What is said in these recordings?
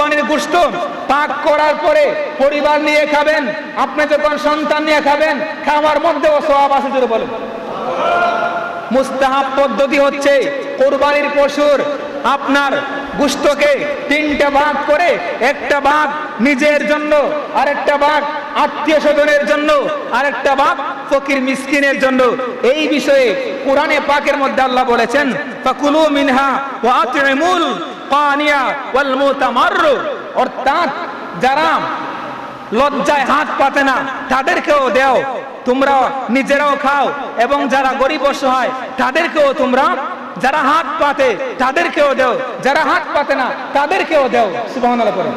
কুরবানির গোশত পাক করার পরে পরিবার নিয়ে খাবেন, আপনি যখন সন্তান নিয়ে খাবেন, খাওয়ার মধ্যেও সওয়াব আছে। জোরে বলেন। মুস্তাহাব পদ্ধতি হচ্ছে কুরবানির পশুর আপনার গোশতকে তিনটা ভাগ করে, একটা ভাগ নিজের জন্য, আরেকটা ভাগ আত্মীয় স্বজনের জন্য, আরেকটা ভাগ ফকির মিসকিনের জন্য। এই বিষয়ে কোরআনে পাকের মধ্যে আল্লাহ বলেছেন, ফাকুলু মিনহা ওয়া আতইমুল কানিয়া ওয়াল মুতামাররু, অর্থাৎ যারা লজ্জায় হাত পাতে না তাদেরকেও দাও, তোমরা নিজেরাও খাও, এবং যারা গরিব অসহায় তাদেরকেও তোমরা, যারা হাত পাতে তাদেরকেও দাও, যারা হাত পাতে না তাদেরকেও দাও। সুবহানাল্লাহ পড়েন।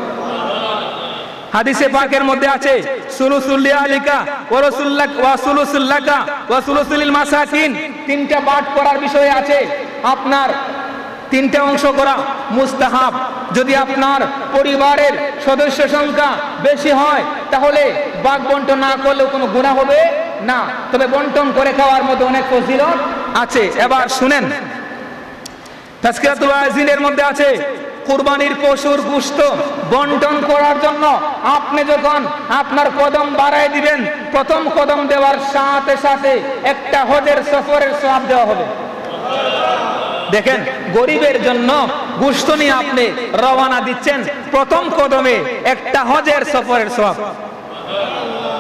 হাদিসে পাকের মধ্যে আছে সুলুসুল লিআলিকা ওয়া রাসূলুল্লাহ ওয়া সুলুসুল্লাকা ওয়া সুলুসুল মাসাকিন, তিনটা বাট করার বিষয় আছে। আপনার তিনটা অংশ করা মুস্তাহাব। যদি আপনার পরিবারের সদস্য সংখ্যা বেশি হয় তাহলে ভাগ বন্টন না করলেও কোনো গুনাহ হবে না, তবে বন্টন করে খাওয়ার মধ্যে অনেক ফজিলত আছে। এবার শুনেন, তাজকিরাতুল ওয়াজিনের মধ্যে আছে কুরবানির পশুর গোশত বন্টন করার জন্য আপনি যখন আপনার কদম বাড়ায় দিবেন, প্রথম কদম দেওয়ার সাথে সাথে একটা হজের সফরের সওয়াব দেওয়া হবে। দেখেন, গরিবের জন্য গোশত নিয়ে আপনি রওনা দিচ্ছেন, প্রথম কদমে একটা হজের সফরের সওয়াব।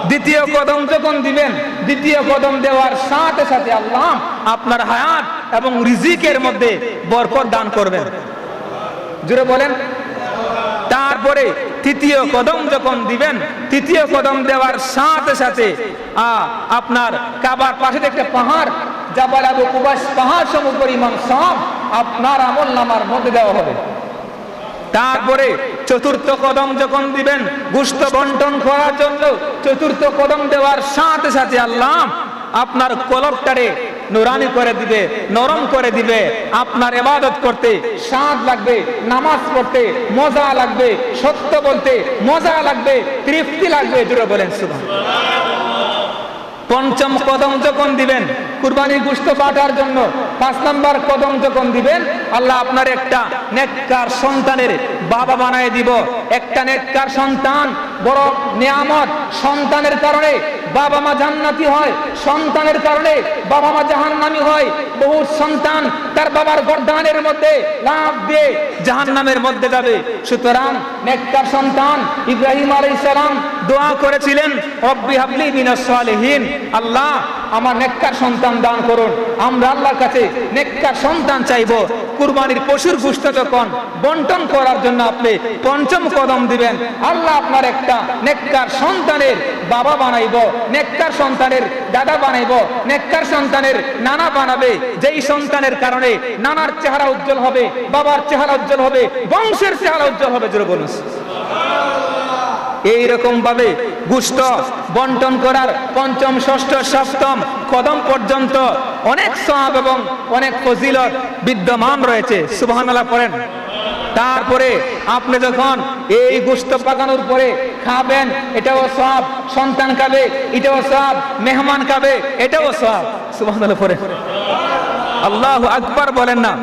দ্বিতীয় কদম যখন দিবেন, দ্বিতীয় কদম দেওয়ার সাথে সাথে আল্লাহ আপনার হায়াত এবং রিজিকের মধ্যে বরকত দান করবেন। জোরে বলেন। তারপরে তৃতীয় কদম যখন দিবেন, তৃতীয় কদম দেওয়ার সাথে সাথে আপনার কাবার পাশে একটা পাহাড়, জাবাল আবু কুবাস, পাহাড় সম পরিমাণ সওয়াব আপনার আমলনামার মধ্যে দেওয়া হবে। তারপরে চতুর্থ কদম যখন দিবেন গোশত বন্টন করার জন্য, চতুর্থ কদম দেওয়ার সাথে সাথে আল্লাহ আপনার কলবটারে নুরানি করে দিবে, নরম করে দিবে। আপনার ইবাদত করতে স্বাদ লাগবে, নামাজ পড়তে মজা লাগবে, সত্য বলতে মজা লাগবে, তৃপ্তি লাগবে। জোরে বলেন সুবহানাল্লাহ। পঞ্চম কদম যখন দিবেন কুরবানির গোশত কাটার জন্য, 5 নাম্বার কদম যখন দিবেন, আল্লাহ আপনার একটা নেককার সন্তানের বাবা বানায় দিব। একটা নেককার সন্তান বড় নিয়ামত। সন্তানের কারণে বাবা মা জান্নাতি হয়, সন্তানের কারণে বাবা মা জাহান্নামী হয়। বহু সন্তান তার বাবার গর্দানের মধ্যে লাফ দিয়ে জাহান্নামের মধ্যে যাবে। সুতরাং নেককার সন্তান, ইব্রাহিম আলাইহিস সালাম দোয়া করেছিলেন, রব্বি হাবলি মিনাস সালিহিন, আল্লাহ আমার নেককার সন্তান দান করুন। আমরা আল্লাহর কাছে নেককার সন্তান চাইবো। কুরবানির পশুর গোশত যখন বন্টন করার জন্য আপনি পঞ্চম কদম দিবেন, আল্লাহ আপনার একটা নেককার সন্তানের বাবা বানাইব, নেককার সন্তানের দাদা বানাইব, নেককার সন্তানের নানা বানাবে। যেই সন্তানের কারণে নানার চেহারা উজ্জ্বল হবে, বাবার চেহারা উজ্জ্বল হবে, বংশের চেহারা উজ্জ্বল হবে। জোরে বলুন। এইরকম ভাবে গোশত বন্টন করার পঞ্চম, ষষ্ঠ, সপ্তম কদম পর্যন্ত অনেক সওয়াব এবং অনেক ফজিলত বিদ্যমান রয়েছে। সুবহানাল্লাহ পড়েন। তারপরে আপনি যখন এই গোশত পাকানোর পরে খাবেন, এটাও সওয়াব। সন্তান খাবে, এটাও সওয়াব। মেহমান খাবে, এটাও সওয়াব। সুবহানাল্লাহ পড়েন। আল্লাহু আকবার বলেন না।